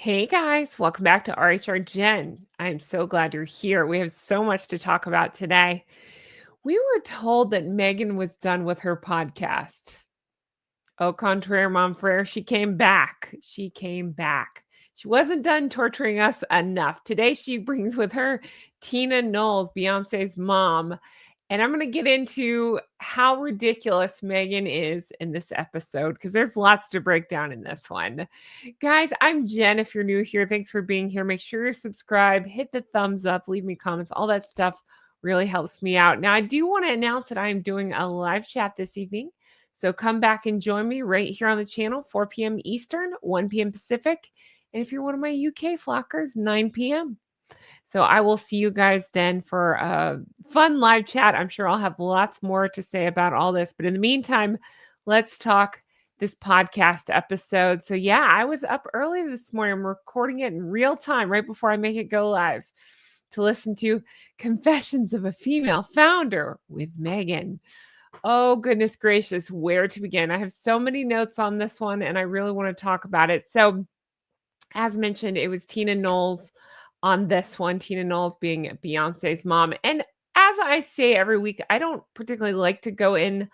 Hey guys, welcome back to RHR Jen. I'm so glad you're here. We have so much to talk about today. We were told that Meghan was done with her podcast. Au contraire, mon frere, she came back. She came back. She wasn't done torturing us enough. Today, she brings with her Tina Knowles, Beyonce's mom. And I'm going to get into how ridiculous Meghan is in this episode because there's lots to break down in this one. Guys, I'm Jen. If you're new here, thanks for being here. Make sure you subscribe, hit the thumbs up, leave me comments. All that stuff really helps me out. Now, I do want to announce that I'm doing a live chat this evening. So come back and join me right here on the channel, 4 p.m. Eastern, 1 p.m. Pacific. And if you're one of my UK flockers, 9 p.m. So I will see you guys then for a fun live chat. I'm sure I'll have lots more to say about all this. But in the meantime, let's talk this podcast episode. So yeah, I was up early this morning. I'm recording it in real time right before I make it go live to listen to Confessions of a Feamle Founder with Meghan. Oh, goodness gracious, where to begin? I have so many notes on this one, and I really want to talk about it. So, as mentioned, it was Tina Knowles on this one, Tina Knowles being Beyonce's mom. And as I say every week, I don't particularly like to go in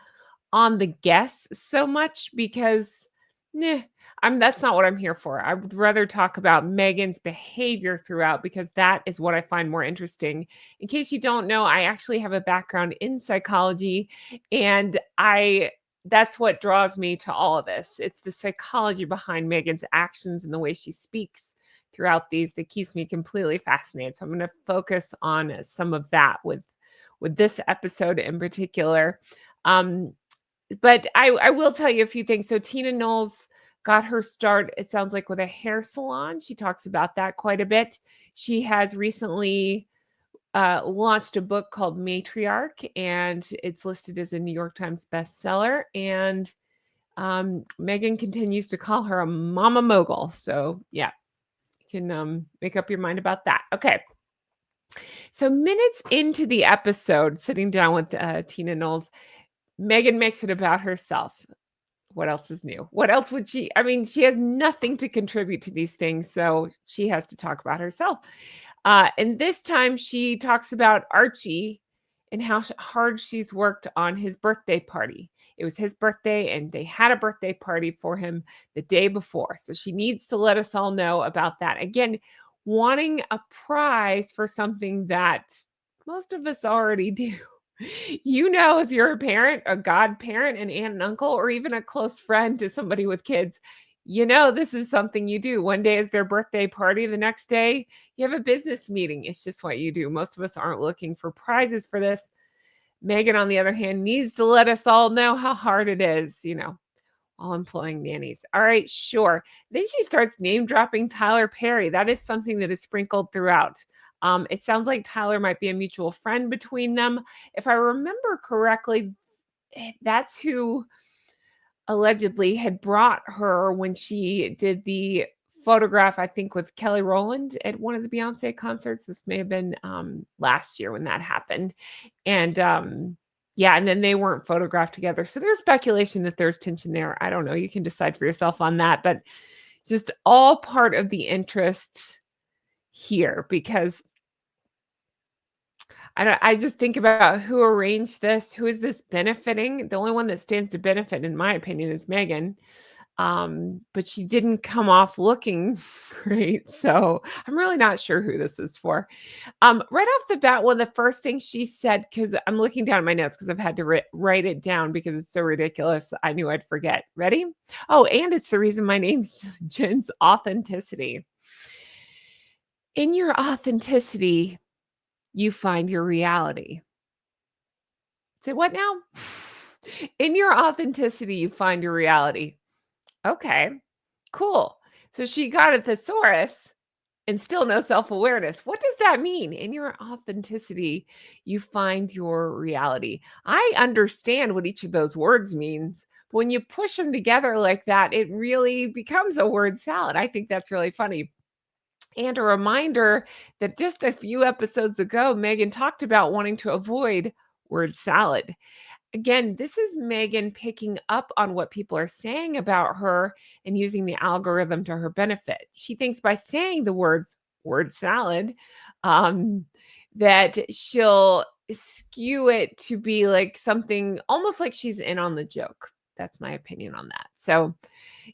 on the guests so much because that's not what I'm here for. I would rather talk about Meghan's behavior throughout because that is what I find more interesting. In case you don't know, I actually have a background in psychology and that's what draws me to all of this. It's the psychology behind Meghan's actions and the way she speaks throughout these that keeps me completely fascinated. So I'm going to focus on some of that with this episode in particular. But I will tell you a few things. So Tina Knowles got her start, it sounds like, with a hair salon. She talks about that quite a bit. She has recently launched a book called Matriarch, and it's listed as a New York Times bestseller. And Meghan continues to call her a mama mogul. So yeah, you can make up your mind about that. Okay. So minutes into the episode, sitting down with Tina Knowles, Meghan makes it about herself. What else is new? What else would she? I mean, she has nothing to contribute to these things, so she has to talk about herself. And this time she talks about Archie and how hard she's worked on his birthday party. It was his birthday, and they had a birthday party for him the day before. So she needs to let us all know about that. Again, wanting a prize for something that most of us already do. You know, if you're a parent, a godparent, an aunt and uncle, or even a close friend to somebody with kids, you know this is something you do. One day is their birthday party. The next day, you have a business meeting. It's just what you do. Most of us aren't looking for prizes for this. Meghan, on the other hand, needs to let us all know how hard it is, while employing nannies. All right, sure. Then she starts name dropping Tyler Perry. That is something that is sprinkled throughout. It sounds like Tyler might be a mutual friend between them. If I remember correctly, that's who allegedly had brought her when she did the photograph, I think, with Kelly Rowland at one of the Beyonce concerts. This may have been last year when that happened. And yeah, and then they weren't photographed together. So there's speculation that there's tension there. I don't know. You can decide for yourself on that. But just all part of the interest here because I just think about who arranged this. Who is this benefiting? The only one that stands to benefit, in my opinion, is Meghan. But she didn't come off looking great. So I'm really not sure who this is for. Right off the bat, one of the first things she said, because I'm looking down at my notes because I've had to write it down because it's so ridiculous. I knew I'd forget. Ready? Oh, and it's the reason my name's Jen's Authenticity. In your authenticity, you find your reality. Say what now? In your authenticity, you find your reality. Okay, cool. So she got a thesaurus and still no self-awareness. What does that mean? In your authenticity, you find your reality. I understand what each of those words means. But when you push them together like that, it really becomes a word salad. I think that's really funny. And a reminder that just a few episodes ago, Meghan talked about wanting to avoid word salad. Again, this is Meghan picking up on what people are saying about her and using the algorithm to her benefit. She thinks by saying the word salad, um, that she'll skew it to be like something almost like she's in on the joke. That's my opinion on that. So,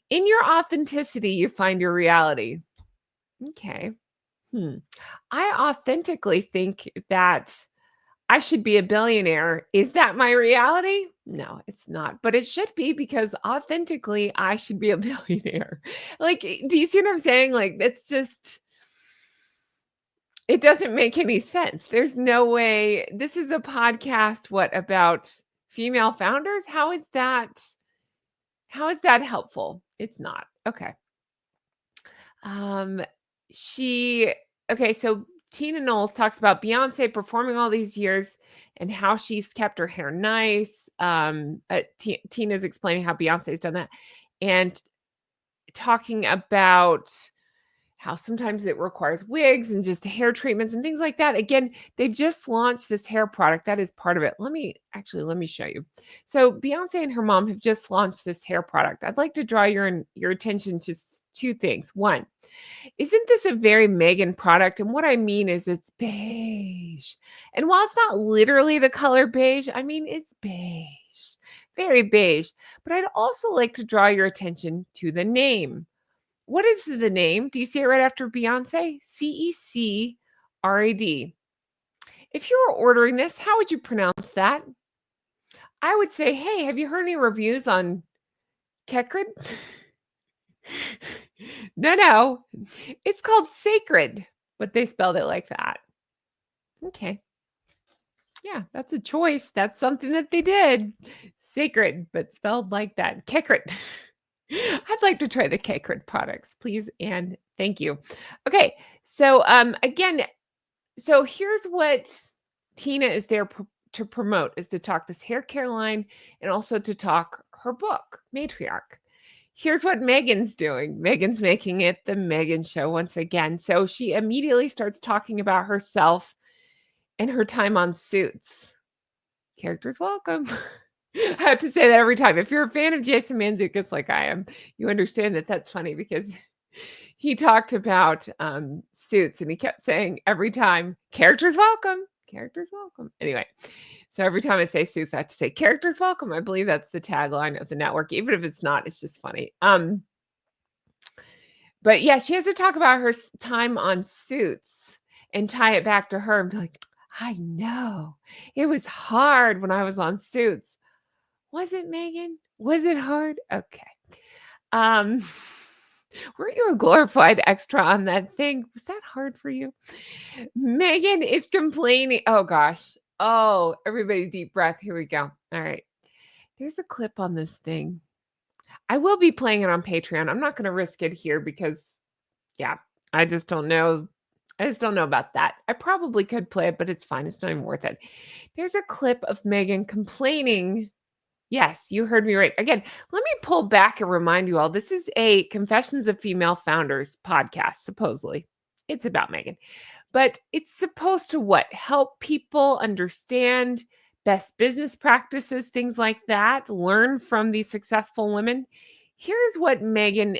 in your authenticity, you find your reality. Okay. Hmm. I authentically think that I should be a billionaire. Is that my reality? No, it's not. But it should be because authentically, I should be a billionaire. Like, do you see what I'm saying? Like, it's just, it doesn't make any sense. There's no way. This is a podcast, what about female founders? How is that helpful? It's not. Okay. Um, she okay, so Tina Knowles talks about Beyonce performing all these years and how she's kept her hair nice. Tina's explaining how Beyonce's done that, and talking about how sometimes it requires wigs and just hair treatments and things like that. Again, they've just launched this hair product. That is part of it. Let me show you. So Beyonce and her mom have just launched this hair product. I'd like to draw your attention to two things. One, isn't this a very Meghan product? And what I mean is it's beige. And while it's not literally the color beige, I mean it's beige. Very beige. But I'd also like to draw your attention to the name. What is the name? Do you see it right after Beyonce? Cecrad. If you were ordering this, how would you pronounce that? I would say, hey, have you heard any reviews on Kekrid? No. It's called Sacred, but they spelled it like that. Okay. Yeah, that's a choice. That's something that they did. Sacred, but spelled like that. Kekrid. I'd like to try the Kekrid products, please and thank you. Okay, so again, so here's what Tina is there to promote is to talk this hair care line and also to talk her book, Matriarch. Here's what Meghan's doing. Meghan's making it the Meghan show once again. So she immediately starts talking about herself and her time on Suits. Characters welcome. I have to say that every time. If you're a fan of Jason Mantzoukas like I am, you understand that that's funny because he talked about Suits and he kept saying every time, characters welcome, characters welcome. Anyway, so every time I say Suits, I have to say characters welcome. I believe that's the tagline of the network. Even if it's not, it's just funny. But yeah, she has to talk about her time on Suits and tie it back to her and be like, I know it was hard when I was on Suits. Was it, Meghan? Was it hard? Okay. Um, weren't you a glorified extra on that thing? Was that hard for you? Meghan is complaining. Oh gosh. Oh, everybody deep breath. Here we go. All right. There's a clip on this thing. I will be playing it on Patreon. I'm not going to risk it here because yeah, I just don't know. I just don't know about that. I probably could play it, but it's fine. It's not even worth it. There's a clip of Meghan complaining. Yes, you heard me right. Again, let me pull back and remind you all this is a Confessions of Female Founders podcast, supposedly. It's about Meghan, but it's supposed to what? Help people understand best business practices, things like that, learn from these successful women. Here's what Meghan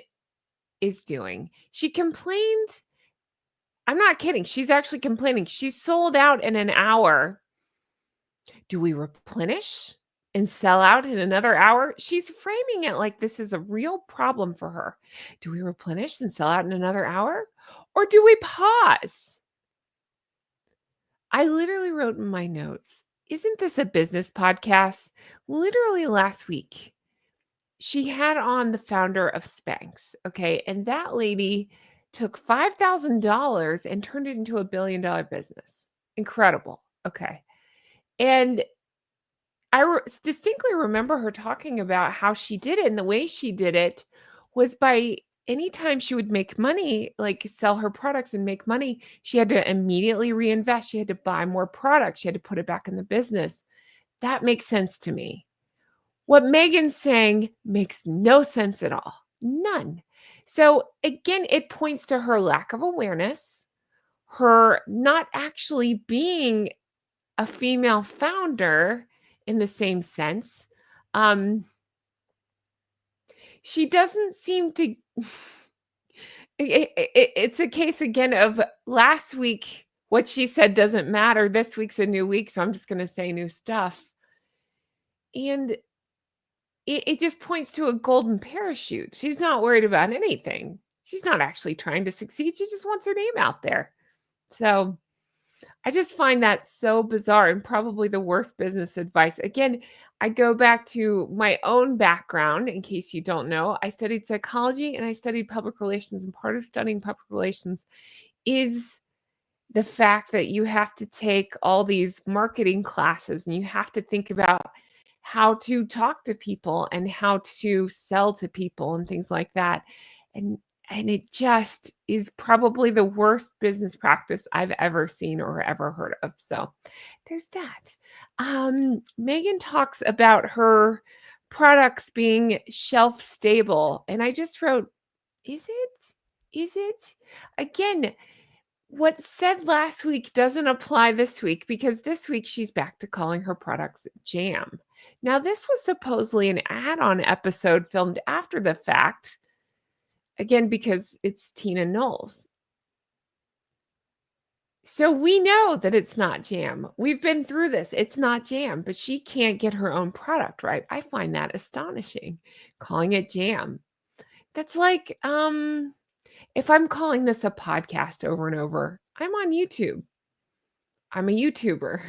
is doing. She complained. I'm not kidding. She's actually complaining. She sold out in an hour. Do we replenish and sell out in another hour? She's framing it like this is a real problem for her. Do we replenish and sell out in another hour? Or do we pause? I literally wrote in my notes, isn't this a business podcast? Literally last week, she had on the founder of Spanx. Okay. And that lady took $5,000 and turned it into $1 billion business. Incredible. Okay. And distinctly remember her talking about how she did it, and the way she did it was by anytime she would make money, like sell her products and make money, she had to immediately reinvest. She had to buy more products. She had to put it back in the business. That makes sense to me. What Meghan's saying makes no sense at all. None. So again, it points to her lack of awareness, her not actually being a female founder in the same sense. Um, she doesn't seem to it's a case again of last week, what she said doesn't matter. This week's a new week, so I'm just gonna say new stuff. And it just points to a golden parachute. She's not worried about anything. She's not actually trying to succeed. She just wants her name out there. So I just find that so bizarre and probably the worst business advice. Again, I go back to my own background in case you don't know. I studied psychology and I studied public relations, and part of studying public relations is the fact that you have to take all these marketing classes and you have to think about how to talk to people and how to sell to people and things like that. And it just is probably the worst business practice I've ever seen or ever heard of. So there's that. Meghan talks about her products being shelf stable. And I just wrote, is it? Is it? Again, what said last week doesn't apply this week because this week she's back to calling her products jam. Now, this was supposedly an add-on episode filmed after the fact, again, because it's Tina Knowles. So we know that it's not jam. We've been through this. It's not jam, but she can't get her own product right. I find that astonishing, calling it jam. That's like, if I'm calling this a podcast over and over, I'm on YouTube. I'm a YouTuber.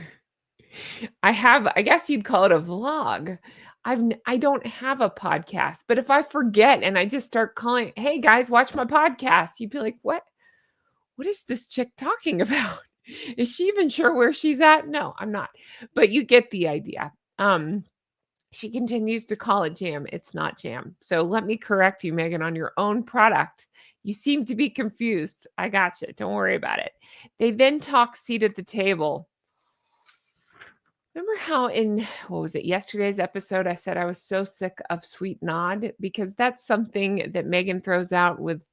I guess you'd call it a vlog. I don't have a podcast, but if I forget and I just start calling, "Hey guys, watch my podcast." You'd be like, "What? What is this chick talking about? Is she even sure where she's at?" No, I'm not. But you get the idea. She continues to call it jam. It's not jam. So let me correct you, Meghan, on your own product. You seem to be confused. I got you. Don't worry about it. They then talk seat at the table. Remember how in, what was it, yesterday's episode, I said I was so sick of sweet nod because that's something that Meghan throws out with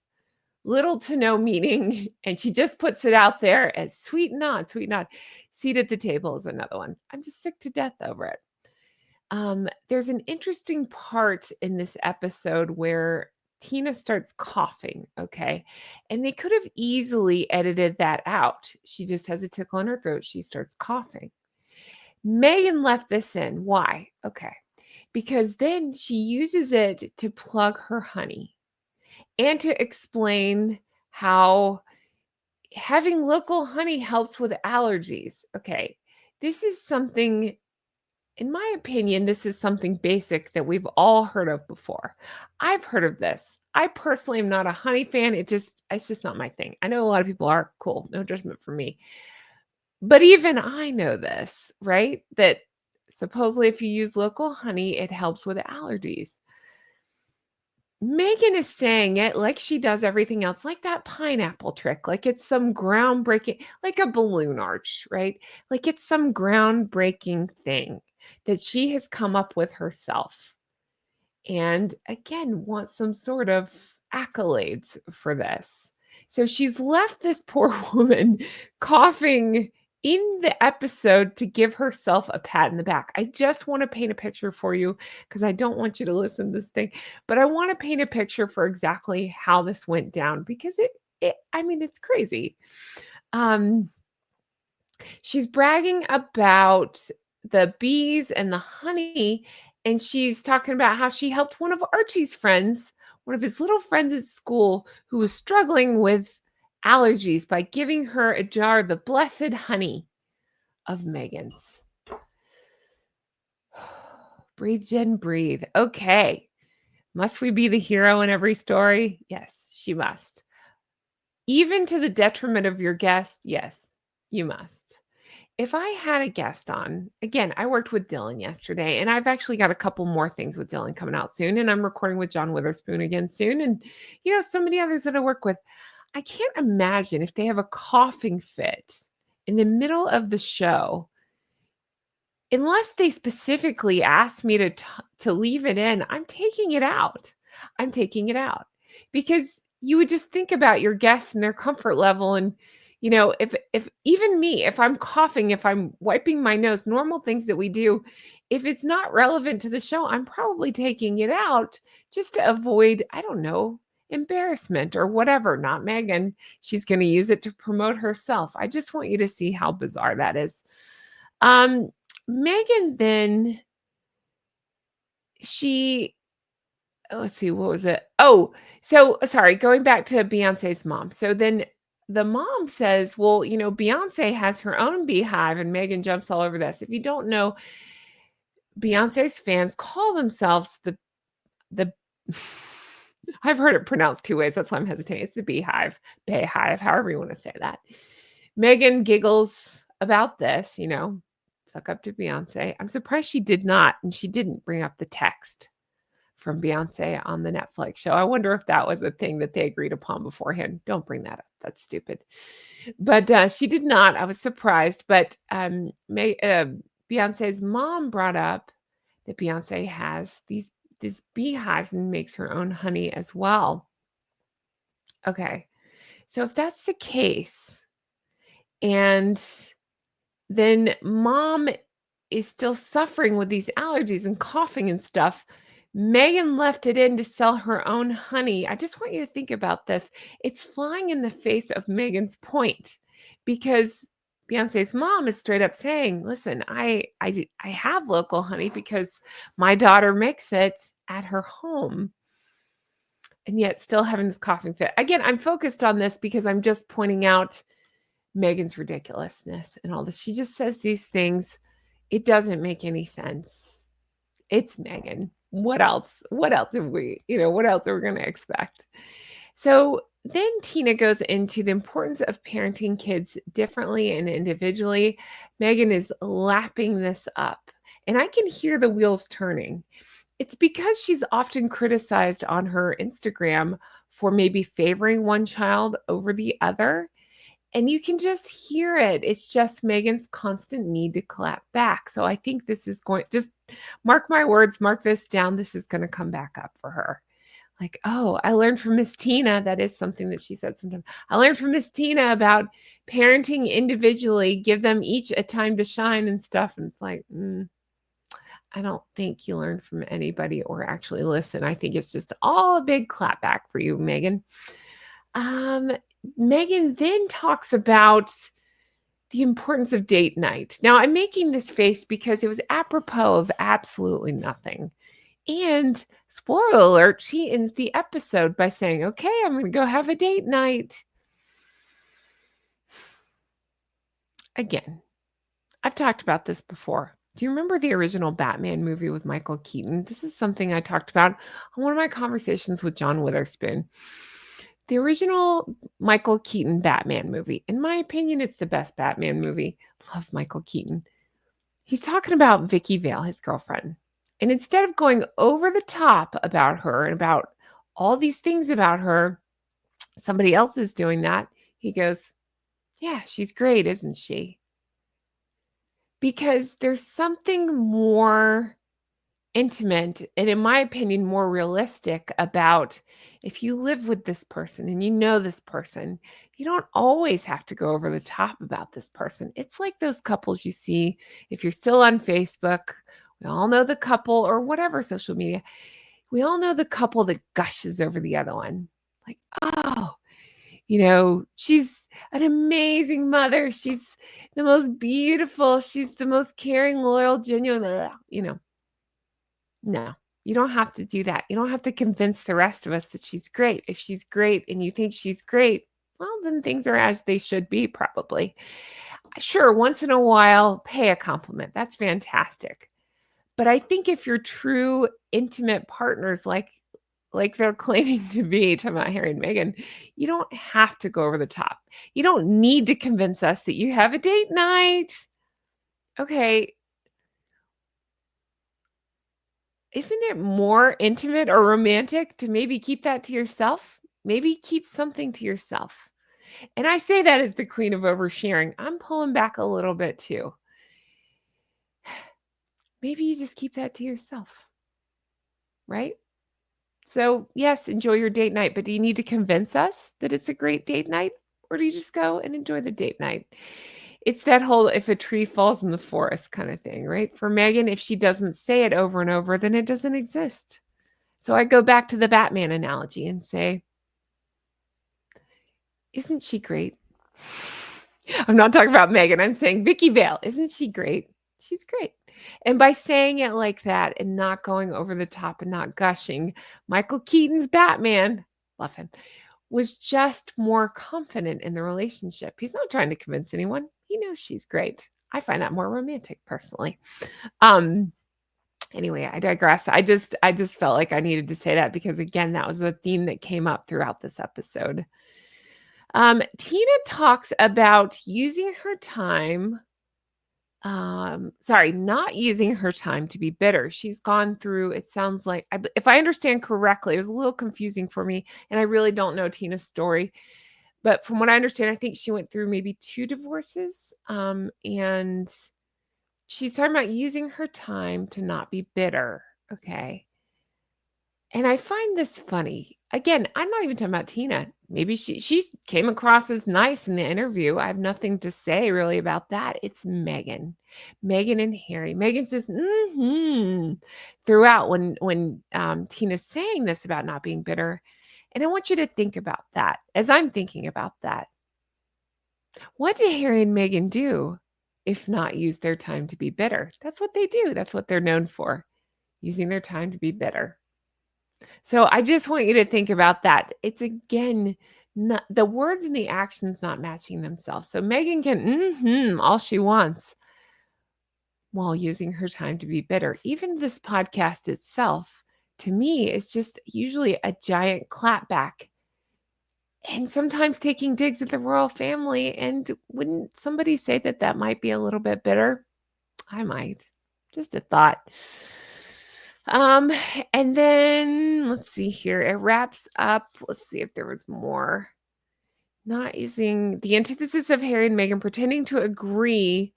little to no meaning, and she just puts it out there as sweet nod, sweet nod. Seat at the table is another one. I'm just sick to death over it. There's an interesting part in this episode where Tina starts coughing, okay? And they could have easily edited that out. She just has a tickle in her throat. She starts coughing. Meghan left this in. Why? Okay. Because then she uses it to plug her honey and to explain how having local honey helps with allergies. Okay. This is something, in my opinion, this is something basic that we've all heard of before. I've heard of this. I personally am not a honey fan. It's just not my thing. I know a lot of people are. Cool. No judgment for me. But even I know this, right? That supposedly if you use local honey, it helps with allergies. Meghan is saying it like she does everything else, like that pineapple trick, like it's some groundbreaking, like a balloon arch, right? Like it's some groundbreaking thing that she has come up with herself. And again, wants some sort of accolades for this. So she's left this poor woman coughing in the episode to give herself a pat in the back. I just want to paint a picture for you because I don't want you to listen to this thing, but I want to paint a picture for exactly how this went down because I mean, it's crazy. She's bragging about the bees and the honey, and she's talking about how she helped one of Archie's friends, one of his little friends at school who was struggling with allergies by giving her a jar of the blessed honey of Meghan's. Breathe, Jen, breathe. Okay. Must we be the hero in every story? Yes, she must. Even to the detriment of your guest? Yes, you must. If I had a guest on, again, I worked with Dylan yesterday, and I've actually got a couple more things with Dylan coming out soon, and I'm recording with John Witherspoon again soon, and so many others that I work with. I can't imagine if they have a coughing fit in the middle of the show, unless they specifically ask me to leave it in. I'm taking it out. I'm taking it out because you would just think about your guests and their comfort level, and If even me, if I'm coughing, if I'm wiping my nose, normal things that we do, if it's not relevant to the show, I'm probably taking it out just to avoid, I don't know, embarrassment or whatever. Not Megan. She's going to use it to promote herself. I just want you to see how bizarre that is. Um, Megan then she let's see, what was it? Oh, so sorry, going back to Beyonce's mom. So then the mom says, well, Beyonce has her own beehive, and Megan jumps all over this. If you don't know, Beyonce's fans call themselves the I've heard it pronounced two ways. That's why I'm hesitating. It's the beehive, bayhive, however you want to say that. Megan giggles about this, suck up to Beyonce. I'm surprised she did not, and she didn't bring up the text from Beyonce on the Netflix show. I wonder if that was a thing that they agreed upon beforehand. Don't bring that up. That's stupid. But she did not. I was surprised. But Beyonce's mom brought up that Beyonce has these beehives and makes her own honey as well. Okay. So if that's the case, and then mom is still suffering with these allergies and coughing and stuff, Megan left it in to sell her own honey. I just want you to think about this. It's flying in the face of Megan's point, because Beyonce's mom is straight up saying, listen, I have local honey because my daughter makes it at her home, and yet still having this coughing fit. Again, I'm focused on this because I'm just pointing out Megan's ridiculousness and all this. She just says these things. It doesn't make any sense. It's Megan. What else? What else have we, what else are we going to expect? So then Tina goes into the importance of parenting kids differently and individually. Megan is lapping this up, and I can hear the wheels turning. It's because she's often criticized on her Instagram for maybe favoring one child over the other. And you can just hear it. It's just Megan's constant need to clap back. So I think this is just mark my words, mark this down. This is going to come back up for her. Like, oh, I learned from Miss Tina. That is something that she said sometimes. I learned from Miss Tina about parenting individually, give them each a time to shine and stuff. And it's like, I don't think you learned from anybody or actually listen. I think it's just all a big clap back for you, Megan. Megan then talks about the importance of date night. Now, I'm making this face because it was apropos of absolutely nothing. And spoiler alert, she ends the episode by saying, okay, I'm going to go have a date night. Again, I've talked about this before. Do you remember the original Batman movie with Michael Keaton? This is something I talked about on one of my conversations with John Witherspoon. The original Michael Keaton Batman movie, in my opinion, it's the best Batman movie. Love Michael Keaton. He's talking about Vicky Vale, his girlfriend. And instead of going over the top about her and about all these things about her, somebody else is doing that. He goes, yeah, she's great, isn't she? Because there's something more intimate and, in my opinion, more realistic about if you live with this person and you know this person, you don't always have to go over the top about this person. It's like those couples you see if you're still on Facebook. We all know the couple, or whatever social media. We all know the couple that gushes over the other one. Like, oh, she's an amazing mother. She's the most beautiful. She's the most caring, loyal, genuine, No, you don't have to do that. You don't have to convince the rest of us that she's great. If she's great and you think she's great, well, then things are as they should be, probably. Sure, once in a while, pay a compliment. That's fantastic. But I think if you're true intimate partners like they're claiming to be, talking about Harry and Meghan, you don't have to go over the top. You don't need to convince us that you have a date night. Okay, isn't it more intimate or romantic to maybe keep that to yourself? Maybe keep something to yourself. And I say that as the queen of oversharing. I'm pulling back a little bit too. Maybe you just keep that to yourself, right? So, yes, enjoy your date night, but do you need to convince us that it's a great date night? or do you just go and enjoy the date night? It's that whole if a tree falls in the forest kind of thing, right? For Meghan, if she doesn't say it over and over, then it doesn't exist. So I go back to the Batman analogy and say, isn't she great? I'm not talking about Meghan. I'm saying Vicky Vale. Isn't she great? She's great. And by saying it like that and not going over the top and not gushing, Michael Keaton's Batman, love him, was just more confident in the relationship. He's not trying to convince anyone. He knows she's great. I find that more romantic personally. Um anyway, I digress. I just felt like I needed to say that because again, that was the theme that came up throughout this episode. Tina talks about using her time not using her time to be bitter. She's gone through, it sounds like, if I understand correctly, it was a little confusing for me, and I really don't know Tina's story. But from what I understand, I think she went through maybe 2 divorces. And she's talking about using her time to not be bitter. Okay. And I find this funny. Again, I'm not even talking about Tina. Maybe she came across as nice in the interview. I have nothing to say really about that. It's Meghan. Meghan and Harry. Meghan's just throughout when Tina's saying this about not being bitter. And I want you to think about that as I'm thinking about that. What do Harry and Meghan do if not use their time to be bitter? That's what they do. That's what they're known for, using their time to be bitter. So I just want you to think about that. It's again, not, the words and the actions not matching themselves. So Meghan can all she wants while using her time to be bitter. Even this podcast itself, to me, is just usually a giant clapback and sometimes taking digs at the royal family. And wouldn't somebody say that that might be a little bit bitter? I might. Just a thought. Um, and then let's see here. It wraps up. Let's see if there was more. Not using the antithesis of Harry and Meghan pretending to agree,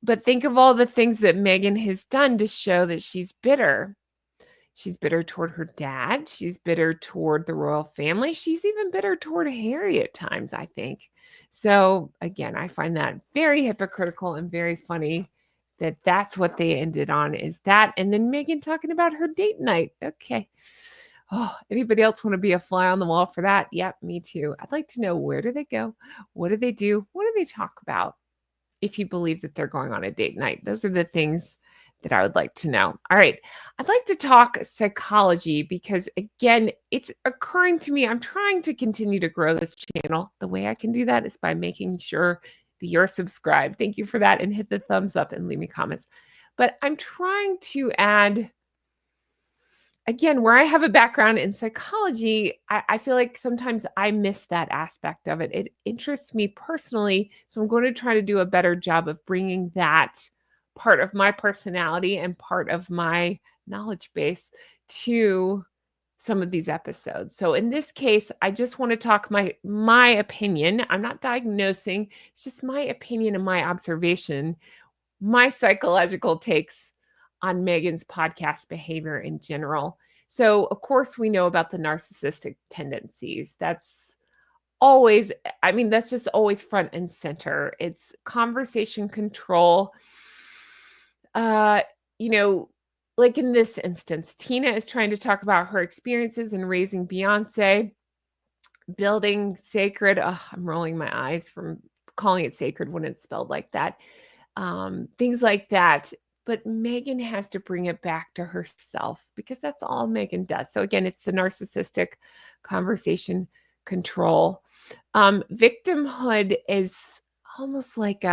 but think of all the things that Meghan has done to show that she's bitter. She's bitter toward her dad. She's bitter toward the royal family. She's even bitter toward Harry at times, I think. So again, I find that very hypocritical and very funny that that's what they ended on is that. And then Meghan talking about her date night. Okay. Oh, anybody else want to be a fly on the wall for that? Yep, me too. I'd like to know, where do they go? What do they do? What do they talk about? If you believe that they're going on a date night, those are the things that I would like to know. All right. I'd like to talk psychology because, again, it's occurring to me. I'm trying to continue to grow this channel. The way I can do that is by making sure that you're subscribed. Thank you for that. And hit the thumbs up and leave me comments. But I'm trying to add, again, where I have a background in psychology, I feel like sometimes I miss that aspect of it. It interests me personally. So I'm going to try to do a better job of bringing that part of my personality and part of my knowledge base to some of these episodes. So in this case, I just want to talk my opinion. I'm not diagnosing. It's just my opinion and my observation, my psychological takes on Meghan's podcast behavior in general. So, of course, we know about the narcissistic tendencies. That's always, that's just always front and center. It's conversation control. You know, like in this instance, Tina is trying to talk about her experiences in raising Beyonce, building sacred. Oh, I'm rolling my eyes from calling it sacred when it's spelled like that. Things like that. But Meghan has to bring it back to herself because that's all Meghan does. So again, it's the narcissistic conversation control. Victimhood is almost like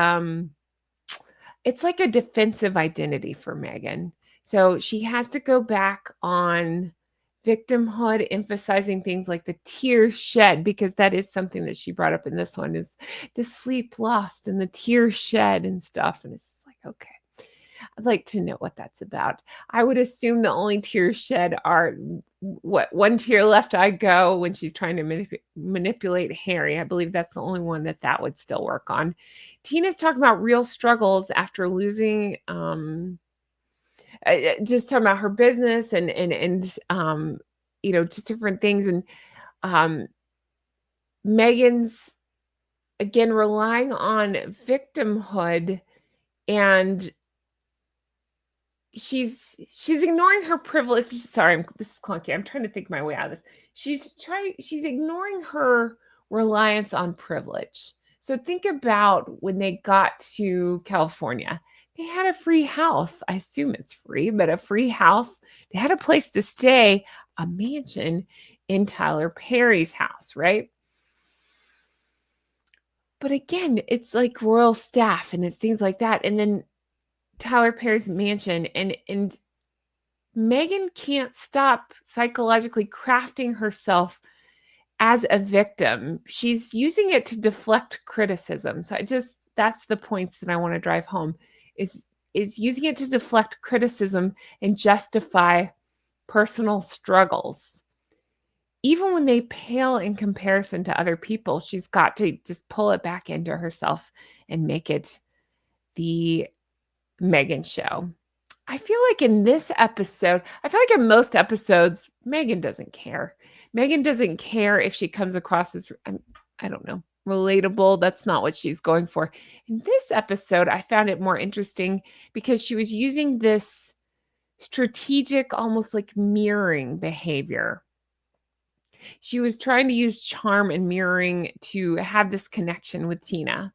it's like a defensive identity for Meghan. So she has to go back on victimhood, emphasizing things like the tears shed, because that is something that she brought up in this one, is the sleep lost and the tears shed and stuff. And it's just like, okay, I'd like to know what that's about. I would assume the only tears shed are what one tear left I go when she's trying to manipulate Harry. I believe that's the only one that would still work on. Tina's talking about real struggles after losing, just talking about her business and just different things. And Meghan's again, relying on victimhood, and she's ignoring her privilege. Sorry, this is clunky. I'm trying to think my way out of this. She's ignoring her reliance on privilege. So think about when they got to California. They had a free house. I assume it's free, but a free house. They had a place to stay, a mansion in Tyler Perry's house, right? But again, it's like royal staff and it's things like that. And then Tyler Perry's mansion, and Meghan can't stop psychologically crafting herself as a victim. She's using it to deflect criticism. So that's the points that I want to drive home is using it to deflect criticism and justify personal struggles. Even when they pale in comparison to other people, she's got to just pull it back into herself and make it the Meghan show. I feel like in this episode, I feel like in most episodes, Meghan doesn't care. Meghan doesn't care if she comes across as, I don't know, relatable. That's not what she's going for. In this episode, I found it more interesting because she was using this strategic, almost like mirroring behavior. She was trying to use charm and mirroring to have this connection with Tina.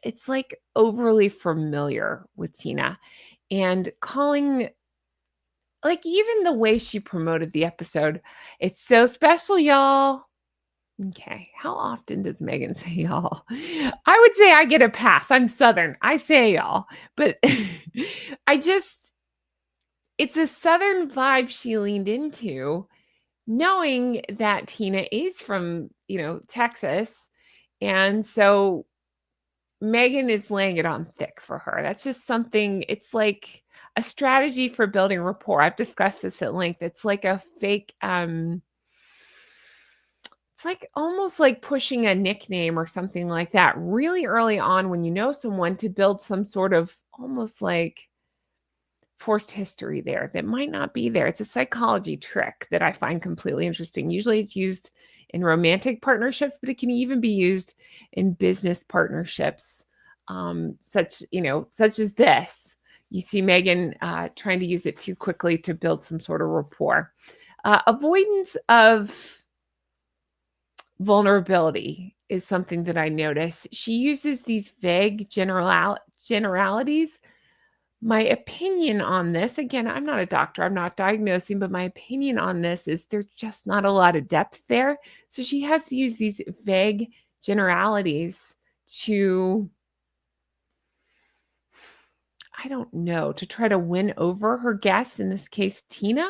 It's like overly familiar with Tina, and calling, like, even the way she promoted the episode, it's so special, y'all. Okay, how often does Meghan say y'all? I would say I get a pass. I'm Southern. I say y'all, but it's a Southern vibe she leaned into, knowing that Tina is from, Texas. And so Meghan is laying it on thick for her. That's just something, it's like a strategy for building rapport. I've discussed this at length. It's like a fake, it's like almost like pushing a nickname or something like that really early on when you know someone, to build some sort of almost like forced history there that might not be there. It's a psychology trick that I find completely interesting. Usually it's used in romantic partnerships, but it can even be used in business partnerships, such as this. You see Meghan trying to use it too quickly to build some sort of rapport. Avoidance of vulnerability is something that I notice. She uses these vague generalities. My opinion on this, again, I'm not a doctor, I'm not diagnosing, but my opinion on this is there's just not a lot of depth there. So she has to use these vague generalities to, I don't know, to try to win over her guests, in this case, Tina.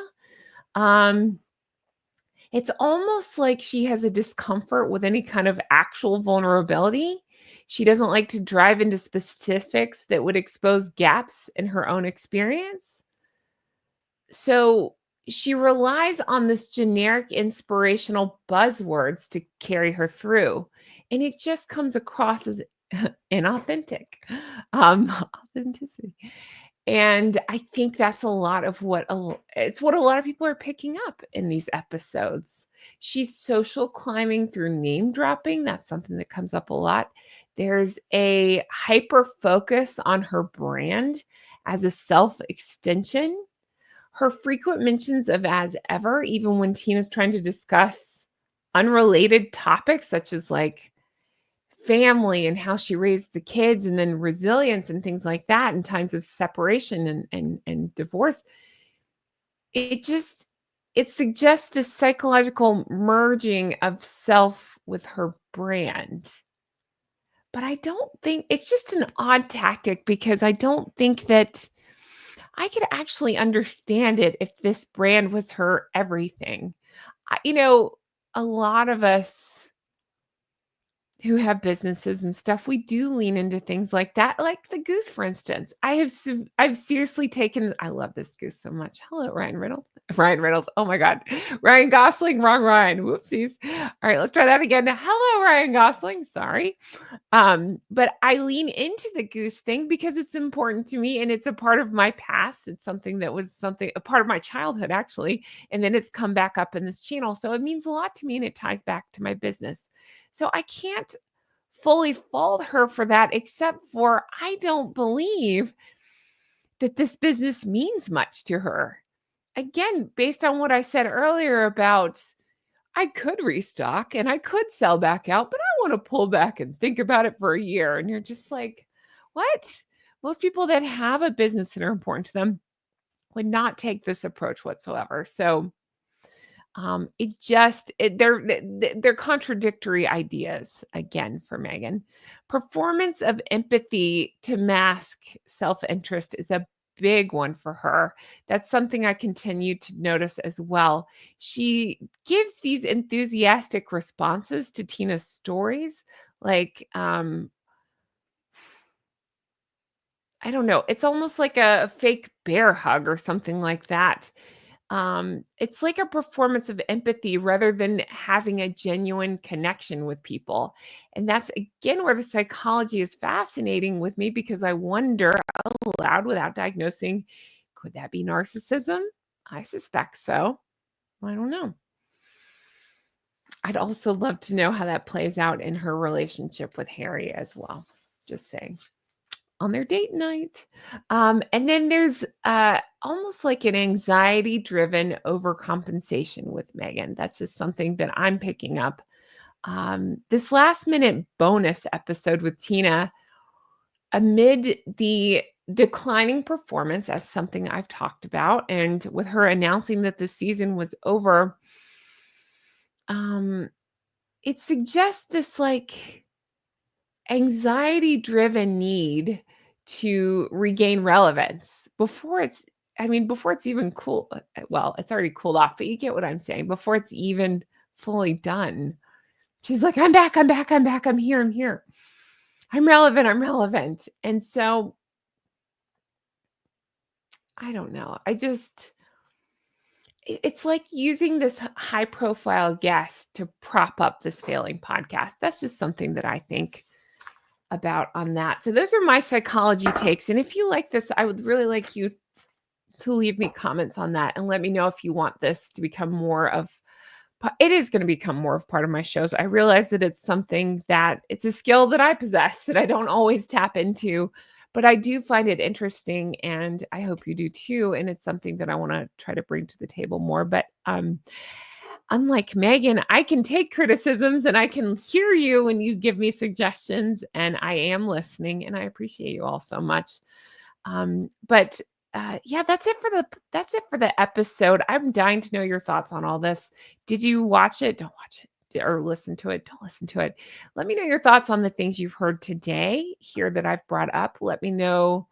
It's almost like she has a discomfort with any kind of actual vulnerability. She doesn't like to drive into specifics that would expose gaps in her own experience. So she relies on this generic inspirational buzzwords to carry her through. And it just comes across as inauthentic. Authenticity. And I think that's a lot of it's what a lot of people are picking up in these episodes. She's social climbing through name dropping. That's something that comes up a lot. There's a hyper focus on her brand as a self extension. Her frequent mentions of as ever, even when Tina's trying to discuss unrelated topics such as like family and how she raised the kids, and then resilience and things like that in times of separation and divorce. It suggests this psychological merging of self with her brand. But I don't think, it's just an odd tactic, because I don't think that I could actually understand it if this brand was her everything. A lot of us who have businesses and stuff, we do lean into things like that, like the goose, for instance. I've seriously taken, I love this goose so much. Hello, Ryan Reynolds. Ryan Reynolds. Oh my God. Ryan Gosling, wrong Ryan. Whoopsies. All right, let's try that again. Hello, Ryan Gosling. Sorry. But I lean into the goose thing because it's important to me and it's a part of my past. It's something that was a part of my childhood, actually. And then it's come back up in this channel. So it means a lot to me and it ties back to my business. So I can't fully fault her for that, except for I don't believe that this business means much to her. Again, based on what I said earlier about I could restock and I could sell back out, but I want to pull back and think about it for a year. And you're just like, what? Most people that have a business that are important to them would not take this approach whatsoever. So they're contradictory ideas again for Meghan. Performance of empathy to mask self-interest is a big one for her. That's something I continue to notice as well. She gives these enthusiastic responses to Tina's stories, like I don't know, it's almost like a fake bear hug or something like that. It's like a performance of empathy rather than having a genuine connection with people. And that's again where the psychology is fascinating with me because I wonder aloud without diagnosing, could that be narcissism? I suspect so. I don't know. I'd also love to know how that plays out in her relationship with Harry as well. Just saying. On their date night. And then there's almost like an anxiety driven overcompensation with Meghan. That's just something that I'm picking up. This last minute bonus episode with Tina, amid the declining performance, as something I've talked about, and with her announcing that the season was over, it suggests this like anxiety driven need to regain relevance before it's even cool. Well, it's already cooled off, but you get what I'm saying. Before it's even fully done, she's like, I'm back, I'm back, I'm back, I'm here, I'm here. I'm relevant, I'm relevant. And so I don't know. It's like using this high profile guest to prop up this failing podcast. That's just something that I think about on that. So those are my psychology takes. And if you like this, I would really like you to leave me comments on that and let me know if you want this to become more of it is going to become more of part of my shows. I realize that it's something that it's a skill that I possess that I don't always tap into, but I do find it interesting and I hope you do too. And it's something that I want to try to bring to the table more. But unlike Meghan, I can take criticisms and I can hear you when you give me suggestions, and I am listening, and I appreciate you all so much. But yeah, that's it for the episode. I'm dying to know your thoughts on all this. Did you watch it? Don't watch it. Or listen to it. Don't listen to it. Let me know your thoughts on the things you've heard today here that I've brought up. Let me know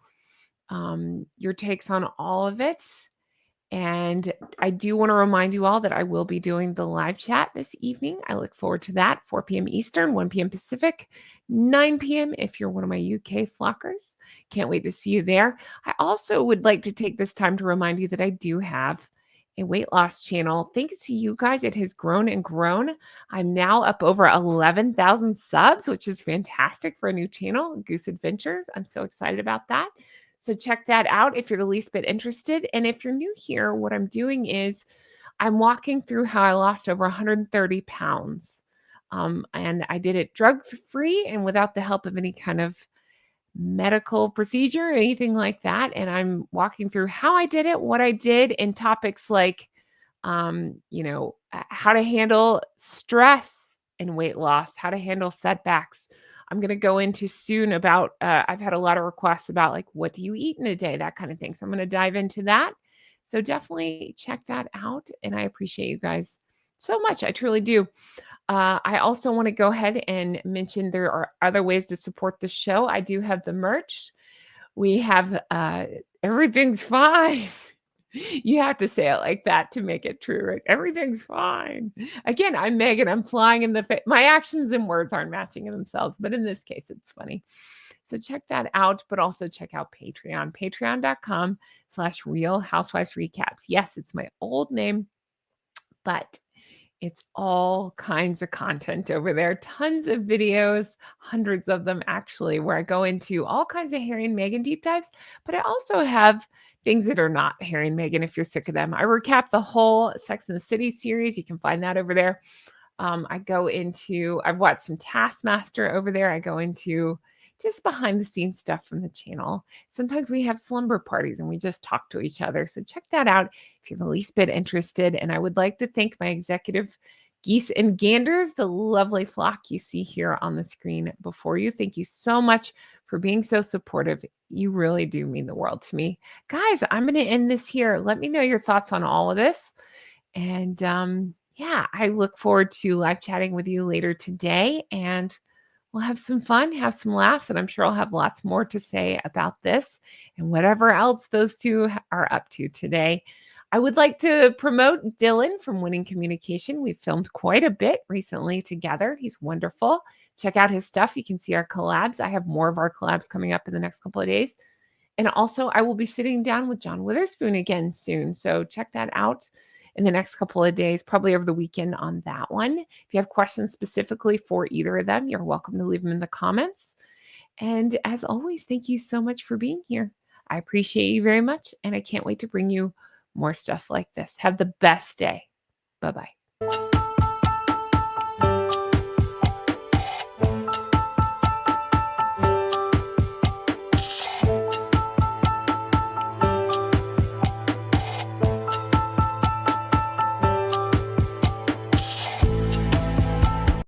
your takes on all of it. And I do want to remind you all that I will be doing the live chat this evening. I look forward to that. 4 p.m. Eastern, 1 p.m. Pacific, 9 p.m. if you're one of my UK flockers. Can't wait to see you there. I also would like to take this time to remind you that I do have a weight loss channel. Thanks to you guys, it has grown and grown. I'm now up over 11,000 subs, which is fantastic for a new channel, Goose Adventures. I'm so excited about that. So check that out if you're the least bit interested. And if you're new here, what I'm doing is I'm walking through how I lost over 130 pounds. And I did it drug-free and without the help of any kind of medical procedure or anything like that. And I'm walking through how I did it, what I did, and topics like, how to handle stress and weight loss, how to handle setbacks. I'm going to go into soon about, I've had a lot of requests about like, what do you eat in a day? That kind of thing. So I'm going to dive into that. So definitely check that out. And I appreciate you guys so much. I truly do. I also want to go ahead and mention there are other ways to support the show. I do have the merch. We have everything's fine. You have to say it like that to make it true, right? Everything's fine. Again, I'm Meghan. I'm flying in the face. My actions and words aren't matching in themselves, but in this case, it's funny. So check that out, but also check out Patreon, patreon.com/Real Housewives Recaps. Yes, it's my old name, but it's all kinds of content over there. Tons of videos, hundreds of them actually, where I go into all kinds of Harry and Meghan deep dives. But I also have things that are not Harry and Meghan if you're sick of them. I recap the whole Sex and the City series. You can find that over there. I've watched some Taskmaster over there. I go into just behind the scenes stuff from the channel. Sometimes we have slumber parties and we just talk to each other. So check that out if you're the least bit interested. And I would like to thank my executive geese and ganders, the lovely flock you see here on the screen before you. Thank you so much for being so supportive. You really do mean the world to me. Guys, I'm going to end this here. Let me know your thoughts on all of this. And yeah, I look forward to live chatting with you later today. And we'll have some fun, have some laughs, and I'm sure I'll have lots more to say about this and whatever else those two are up to today. I would like to promote Dylan from Winning Communication. We've filmed quite a bit recently together. He's wonderful. Check out his stuff. You can see our collabs. I have more of our collabs coming up in the next couple of days. And also, I will be sitting down with John Witherspoon again soon. So check that out in the next couple of days, probably over the weekend on that one. If you have questions specifically for either of them, you're welcome to leave them in the comments. And as always, thank you so much for being here. I appreciate you very much. And I can't wait to bring you more stuff like this. Have the best day. Bye-bye.